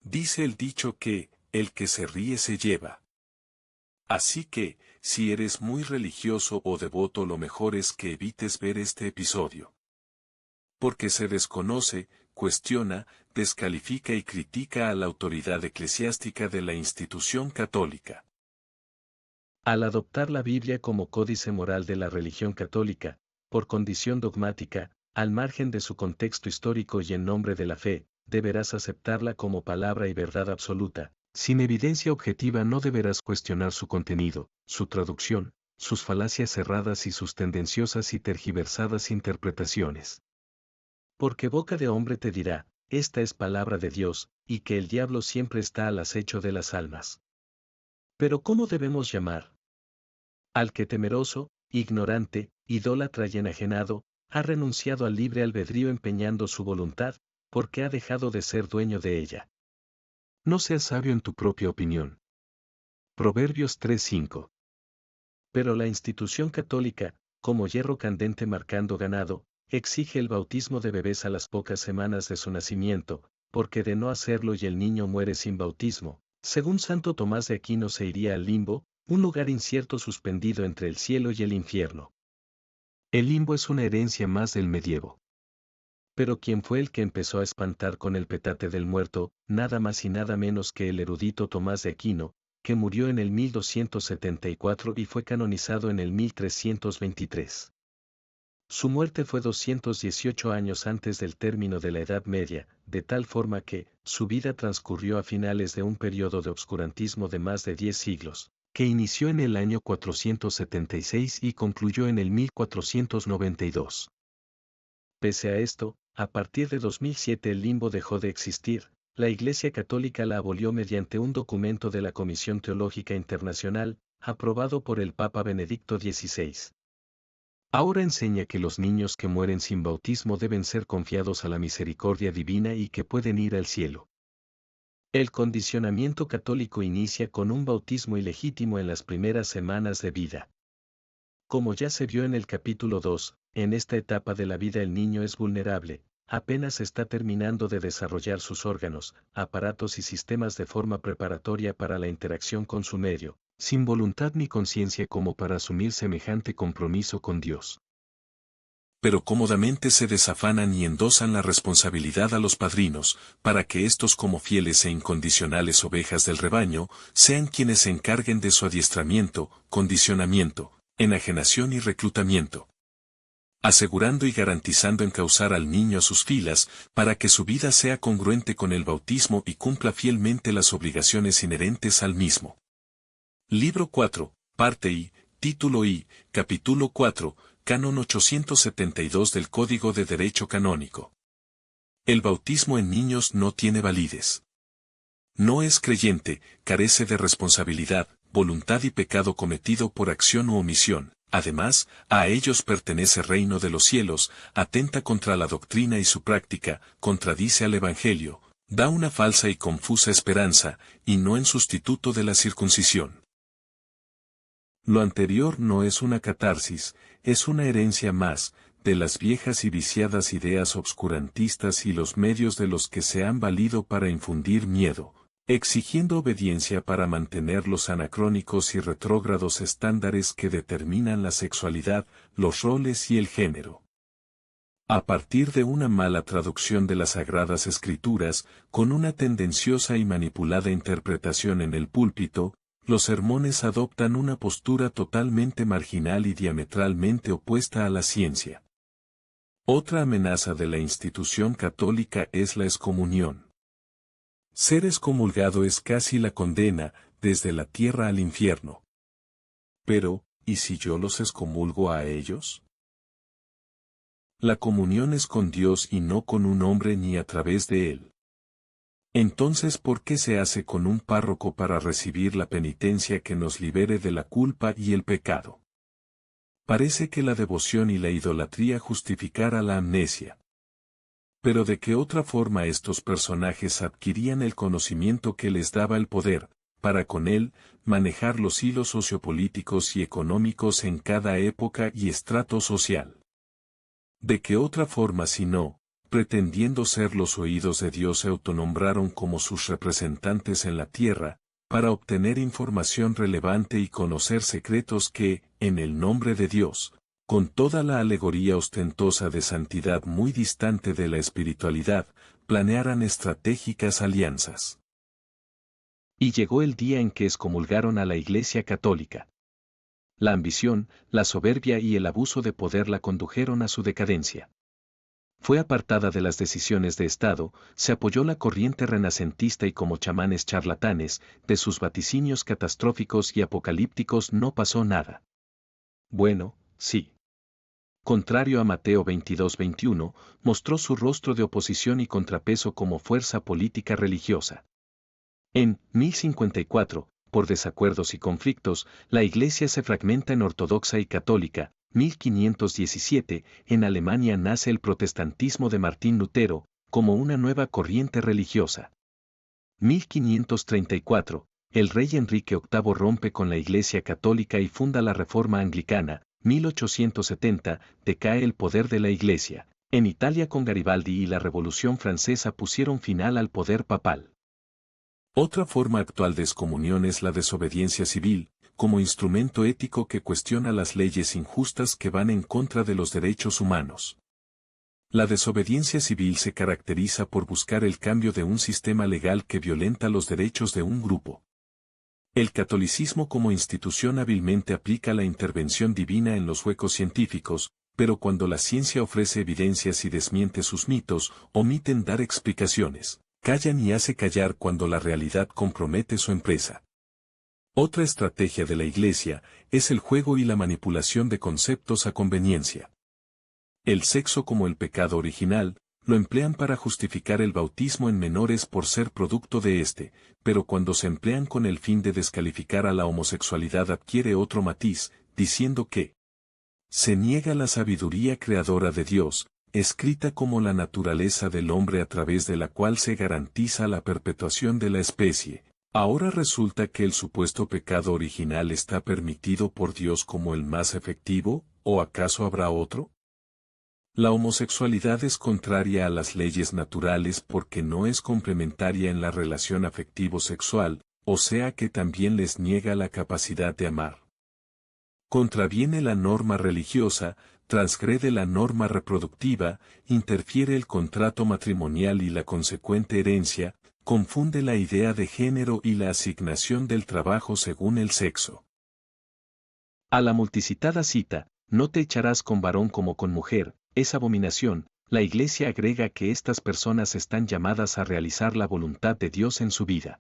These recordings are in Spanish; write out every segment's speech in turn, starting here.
Dice el dicho que, el que se ríe se lleva. Así que, si eres muy religioso o devoto, lo mejor es que evites ver este episodio. Porque se desconoce, cuestiona, descalifica y critica a la autoridad eclesiástica de la institución católica. Al adoptar la Biblia como códice moral de la religión católica, por condición dogmática, al margen de su contexto histórico y en nombre de la fe, deberás aceptarla como palabra y verdad absoluta. Sin evidencia objetiva no deberás cuestionar su contenido, su traducción, sus falacias cerradas y sus tendenciosas y tergiversadas interpretaciones. Porque boca de hombre te dirá, esta es palabra de Dios, y que el diablo siempre está al acecho de las almas. Pero ¿cómo debemos llamar al que temeroso, ignorante, idólatra y enajenado, ha renunciado al libre albedrío empeñando su voluntad, porque ha dejado de ser dueño de ella? No seas sabio en tu propia opinión. Proverbios 3:5. Pero la institución católica, como hierro candente marcando ganado, exige el bautismo de bebés a las pocas semanas de su nacimiento, porque de no hacerlo y el niño muere sin bautismo, según Santo Tomás de Aquino se iría al limbo, un lugar incierto suspendido entre el cielo y el infierno. El limbo es una herencia más del medievo. Pero ¿quién fue el que empezó a espantar con el petate del muerto? Nada más y nada menos que el erudito Tomás de Aquino, que murió en el 1274 y fue canonizado en el 1323. Su muerte fue 218 años antes del término de la Edad Media, de tal forma que, su vida transcurrió a finales de un periodo de obscurantismo de más de 10 siglos, que inició en el año 476 y concluyó en el 1492. Pese a esto, a partir de 2007 el limbo dejó de existir, la Iglesia Católica la abolió mediante un documento de la Comisión Teológica Internacional, aprobado por el Papa Benedicto XVI. Ahora enseña que los niños que mueren sin bautismo deben ser confiados a la misericordia divina y que pueden ir al cielo. El condicionamiento católico inicia con un bautismo ilegítimo en las primeras semanas de vida. Como ya se vio en el capítulo 2, en esta etapa de la vida el niño es vulnerable, apenas está terminando de desarrollar sus órganos, aparatos y sistemas de forma preparatoria para la interacción con su medio, sin voluntad ni conciencia como para asumir semejante compromiso con Dios. Pero cómodamente se desafanan y endosan la responsabilidad a los padrinos, para que éstos como fieles e incondicionales ovejas del rebaño, sean quienes se encarguen de su adiestramiento, condicionamiento, enajenación y reclutamiento. Asegurando y garantizando encauzar al niño a sus filas, para que su vida sea congruente con el bautismo y cumpla fielmente las obligaciones inherentes al mismo. Libro 4, parte I, título I, capítulo 4, Canon 872 del Código de Derecho Canónico. El bautismo en niños no tiene validez. No es creyente, carece de responsabilidad, voluntad y pecado cometido por acción u omisión. Además, a ellos pertenece reino de los cielos, atenta contra la doctrina y su práctica, contradice al Evangelio, da una falsa y confusa esperanza, y no en sustituto de la circuncisión. Lo anterior no es una catarsis, es una herencia más, de las viejas y viciadas ideas obscurantistas y los medios de los que se han valido para infundir miedo, exigiendo obediencia para mantener los anacrónicos y retrógrados estándares que determinan la sexualidad, los roles y el género. A partir de una mala traducción de las Sagradas Escrituras, con una tendenciosa y manipulada interpretación en el púlpito, los sermones adoptan una postura totalmente marginal y diametralmente opuesta a la ciencia. Otra amenaza de la institución católica es la excomunión. Ser excomulgado es casi la condena, desde la tierra al infierno. Pero, ¿y si yo los excomulgo a ellos? La comunión es con Dios y no con un hombre ni a través de él. Entonces, ¿por qué se hace con un párroco para recibir la penitencia que nos libere de la culpa y el pecado? Parece que la devoción y la idolatría justificara la amnesia. Pero ¿de qué otra forma estos personajes adquirían el conocimiento que les daba el poder, para con él, manejar los hilos sociopolíticos y económicos en cada época y estrato social? ¿De qué otra forma sino, pretendiendo ser los oídos de Dios, se autonombraron como sus representantes en la tierra, para obtener información relevante y conocer secretos que, en el nombre de Dios, con toda la alegoría ostentosa de santidad muy distante de la espiritualidad, planearan estratégicas alianzas. Y llegó el día en que excomulgaron a la Iglesia Católica. La ambición, la soberbia y el abuso de poder la condujeron a su decadencia. Fue apartada de las decisiones de Estado, se apoyó la corriente renacentista y como chamanes charlatanes, de sus vaticinios catastróficos y apocalípticos no pasó nada. Bueno, sí. Contrario a Mateo 22-21, mostró su rostro de oposición y contrapeso como fuerza política religiosa. En 1054, por desacuerdos y conflictos, la Iglesia se fragmenta en ortodoxa y católica. 1517, en Alemania nace el protestantismo de Martín Lutero, como una nueva corriente religiosa. 1534, el rey Enrique VIII rompe con la Iglesia católica y funda la Reforma Anglicana. 1870, decae el poder de la Iglesia. En Italia con Garibaldi y la Revolución Francesa pusieron final al poder papal. Otra forma actual de excomunión es la desobediencia civil, como instrumento ético que cuestiona las leyes injustas que van en contra de los derechos humanos. La desobediencia civil se caracteriza por buscar el cambio de un sistema legal que violenta los derechos de un grupo. El catolicismo como institución hábilmente aplica la intervención divina en los huecos científicos, pero cuando la ciencia ofrece evidencias y desmiente sus mitos, omiten dar explicaciones, callan y hace callar cuando la realidad compromete su empresa. Otra estrategia de la Iglesia es el juego y la manipulación de conceptos a conveniencia. El sexo como el pecado original, lo emplean para justificar el bautismo en menores por ser producto de este, pero cuando se emplean con el fin de descalificar a la homosexualidad adquiere otro matiz, diciendo que se niega la sabiduría creadora de Dios, escrita como la naturaleza del hombre a través de la cual se garantiza la perpetuación de la especie. Ahora resulta que el supuesto pecado original está permitido por Dios como el más efectivo, ¿o acaso habrá otro? La homosexualidad es contraria a las leyes naturales porque no es complementaria en la relación afectivo-sexual, o sea que también les niega la capacidad de amar. Contraviene la norma religiosa, transgrede la norma reproductiva, interfiere el contrato matrimonial y la consecuente herencia, confunde la idea de género y la asignación del trabajo según el sexo. A la multicitada cita, no te echarás con varón como con mujer, es abominación, la Iglesia agrega que estas personas están llamadas a realizar la voluntad de Dios en su vida.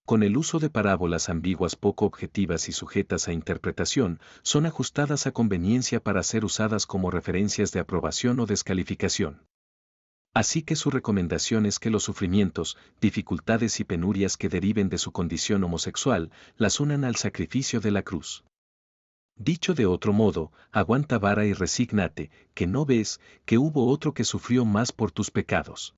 Con el uso de parábolas ambiguas poco objetivas y sujetas a interpretación, son ajustadas a conveniencia para ser usadas como referencias de aprobación o descalificación. Así que su recomendación es que los sufrimientos, dificultades y penurias que deriven de su condición homosexual, las unan al sacrificio de la cruz. Dicho de otro modo, aguanta vara y resígnate, que no ves que hubo otro que sufrió más por tus pecados.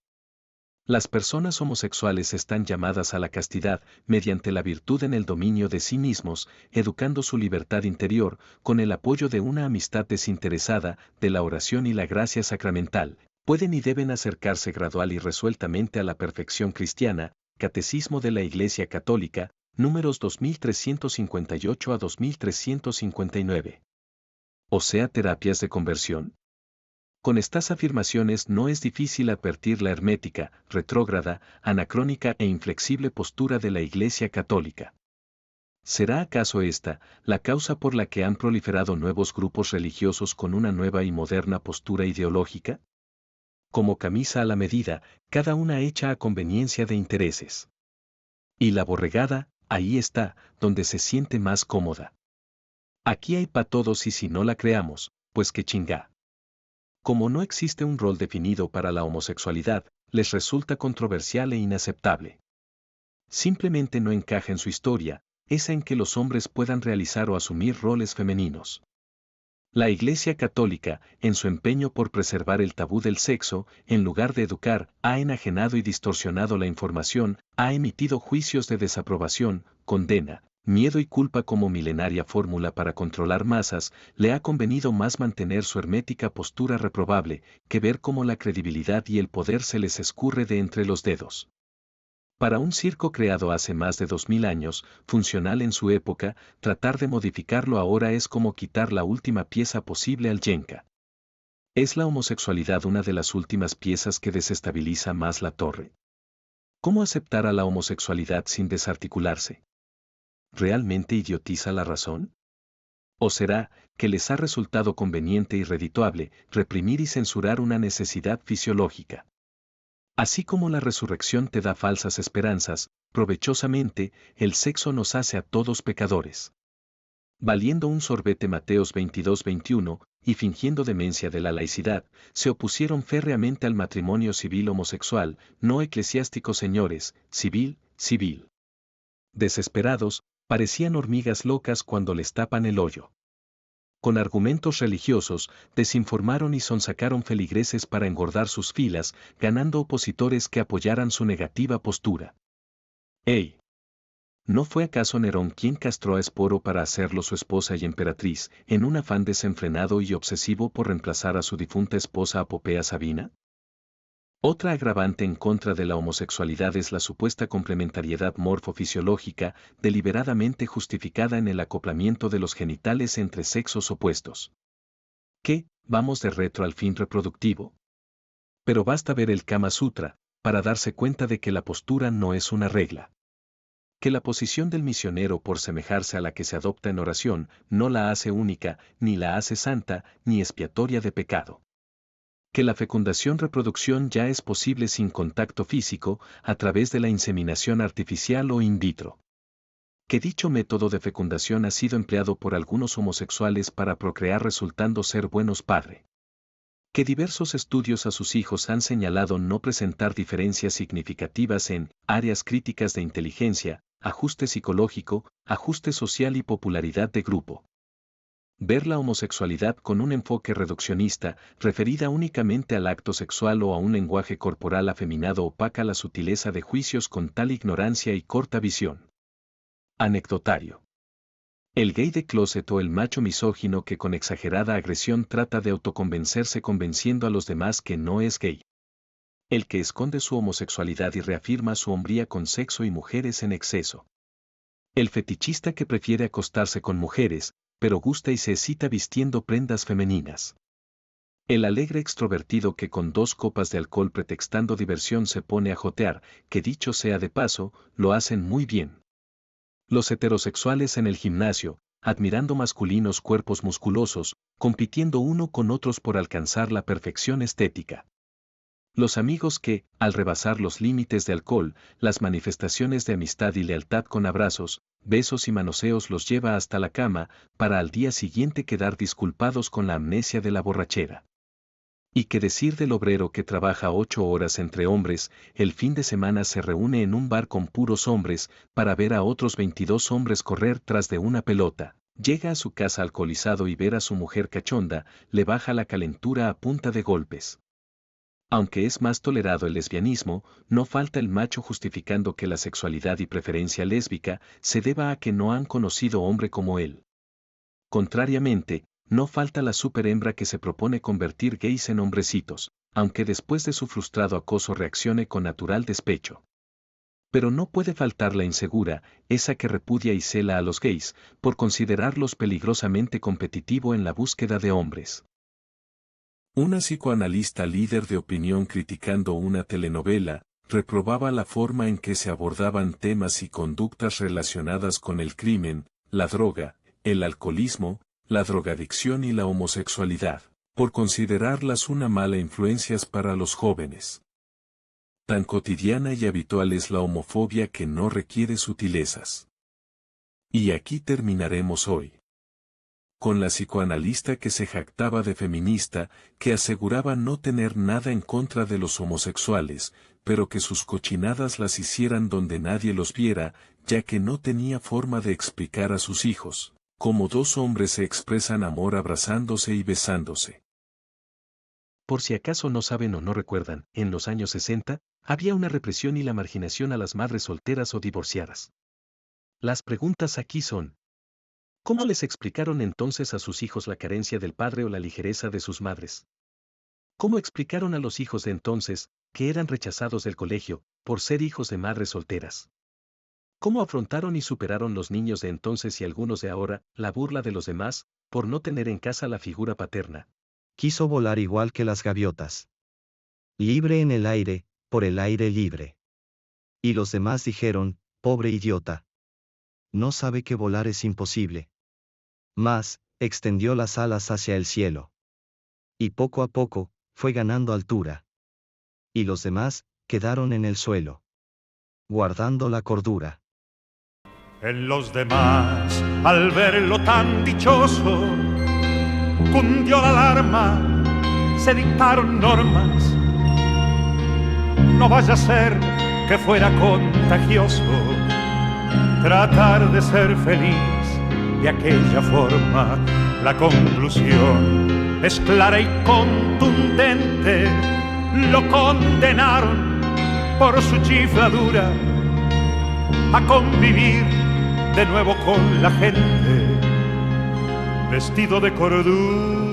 Las personas homosexuales están llamadas a la castidad mediante la virtud en el dominio de sí mismos, educando su libertad interior, con el apoyo de una amistad desinteresada, de la oración y la gracia sacramental. Pueden y deben acercarse gradual y resueltamente a la perfección cristiana. Catecismo de la Iglesia Católica, números 2358 a 2359. O sea, terapias de conversión. Con estas afirmaciones no es difícil advertir la hermética, retrógrada, anacrónica e inflexible postura de la Iglesia Católica. ¿Será acaso esta la causa por la que han proliferado nuevos grupos religiosos con una nueva y moderna postura ideológica? Como camisa a la medida, cada una hecha a conveniencia de intereses. Y la borregada, ahí está, donde se siente más cómoda. Aquí hay pa' todos y si no la creamos, pues que chingá. Como no existe un rol definido para la homosexualidad, les resulta controversial e inaceptable. Simplemente no encaja en su historia, esa en que los hombres puedan realizar o asumir roles femeninos. La Iglesia Católica, en su empeño por preservar el tabú del sexo, en lugar de educar, ha enajenado y distorsionado la información, ha emitido juicios de desaprobación, condena, miedo y culpa como milenaria fórmula para controlar masas, le ha convenido más mantener su hermética postura reprobable, que ver cómo la credibilidad y el poder se les escurre de entre los dedos. Para un circo creado hace más de 2000 años, funcional en su época, tratar de modificarlo ahora es como quitar la última pieza posible al yenga. ¿Es la homosexualidad una de las últimas piezas que desestabiliza más la torre? ¿Cómo aceptar a la homosexualidad sin desarticularse? ¿Realmente idiotiza la razón? ¿O será que les ha resultado conveniente y redituable reprimir y censurar una necesidad fisiológica? Así como la resurrección te da falsas esperanzas, provechosamente, el sexo nos hace a todos pecadores. Valiendo un sorbete Mateos 22-21, y fingiendo demencia de la laicidad, se opusieron férreamente al matrimonio civil homosexual, no eclesiástico señores, civil, civil. Desesperados, parecían hormigas locas cuando les tapan el hoyo. Con argumentos religiosos, desinformaron y sonsacaron feligreses para engordar sus filas, ganando opositores que apoyaran su negativa postura. ¡Ey! ¿No fue acaso Nerón quien castró a Esporo para hacerlo su esposa y emperatriz, en un afán desenfrenado y obsesivo por reemplazar a su difunta esposa Apopea Sabina? Otra agravante en contra de la homosexualidad es la supuesta complementariedad morfofisiológica, deliberadamente justificada en el acoplamiento de los genitales entre sexos opuestos. ¿Qué? Vamos de retro al fin reproductivo. Pero basta ver el Kama Sutra, para darse cuenta de que la postura no es una regla. Que la posición del misionero por semejarse a la que se adopta en oración, no la hace única, ni la hace santa, ni expiatoria de pecado. Que la fecundación-reproducción ya es posible sin contacto físico, a través de la inseminación artificial o in vitro. Que dicho método de fecundación ha sido empleado por algunos homosexuales para procrear resultando ser buenos padres. Que diversos estudios a sus hijos han señalado no presentar diferencias significativas en áreas críticas de inteligencia, ajuste psicológico, ajuste social y popularidad de grupo. Ver la homosexualidad con un enfoque reduccionista, referida únicamente al acto sexual o a un lenguaje corporal afeminado opaca la sutileza de juicios con tal ignorancia y corta visión. Anecdotario. El gay de closet o el macho misógino que con exagerada agresión trata de autoconvencerse convenciendo a los demás que no es gay. El que esconde su homosexualidad y reafirma su hombría con sexo y mujeres en exceso. El fetichista que prefiere acostarse con mujeres, pero gusta y se excita vistiendo prendas femeninas. El alegre extrovertido que con 2 copas de alcohol pretextando diversión se pone a jotear, que dicho sea de paso, lo hacen muy bien. Los heterosexuales en el gimnasio, admirando masculinos cuerpos musculosos, compitiendo uno con otros por alcanzar la perfección estética. Los amigos que, al rebasar los límites de alcohol, las manifestaciones de amistad y lealtad con abrazos, besos y manoseos los lleva hasta la cama, para al día siguiente quedar disculpados con la amnesia de la borrachera. ¿Y qué decir del obrero que trabaja 8 horas entre hombres, el fin de semana se reúne en un bar con puros hombres, para ver a otros 22 hombres correr tras de una pelota? Llega a su casa alcoholizado y ver a su mujer cachonda, le baja la calentura a punta de golpes. Aunque es más tolerado el lesbianismo, no falta el macho justificando que la sexualidad y preferencia lésbica se deba a que no han conocido hombre como él. Contrariamente, no falta la superhembra que se propone convertir gays en hombrecitos, aunque después de su frustrado acoso reaccione con natural despecho. Pero no puede faltar la insegura, esa que repudia y cela a los gays, por considerarlos peligrosamente competitivo en la búsqueda de hombres. Una psicoanalista líder de opinión criticando una telenovela, reprobaba la forma en que se abordaban temas y conductas relacionadas con el crimen, la droga, el alcoholismo, la drogadicción y la homosexualidad, por considerarlas una mala influencia para los jóvenes. Tan cotidiana y habitual es la homofobia que no requiere sutilezas. Y aquí terminaremos hoy. Con la psicoanalista que se jactaba de feminista, que aseguraba no tener nada en contra de los homosexuales, pero que sus cochinadas las hicieran donde nadie los viera, ya que no tenía forma de explicar a sus hijos, cómo 2 hombres se expresan amor abrazándose y besándose. Por si acaso no saben o no recuerdan, en los años 60, había una represión y la marginación a las madres solteras o divorciadas. Las preguntas aquí son: ¿cómo les explicaron entonces a sus hijos la carencia del padre o la ligereza de sus madres? ¿Cómo explicaron a los hijos de entonces, que eran rechazados del colegio, por ser hijos de madres solteras? ¿Cómo afrontaron y superaron los niños de entonces y algunos de ahora, la burla de los demás, por no tener en casa la figura paterna? Quiso volar igual que las gaviotas. Libre en el aire, por el aire libre. Y los demás dijeron, pobre idiota. No sabe que volar es imposible. Mas, extendió las alas hacia el cielo. Y poco a poco, fue ganando altura. Y los demás, quedaron en el suelo. Guardando la cordura. En los demás, al verlo tan dichoso, cundió la alarma, se dictaron normas. No vaya a ser que fuera contagioso tratar de ser feliz de aquella forma. La conclusión es clara y contundente. Lo condenaron por su chifladura a convivir de nuevo con la gente, vestido de cordura.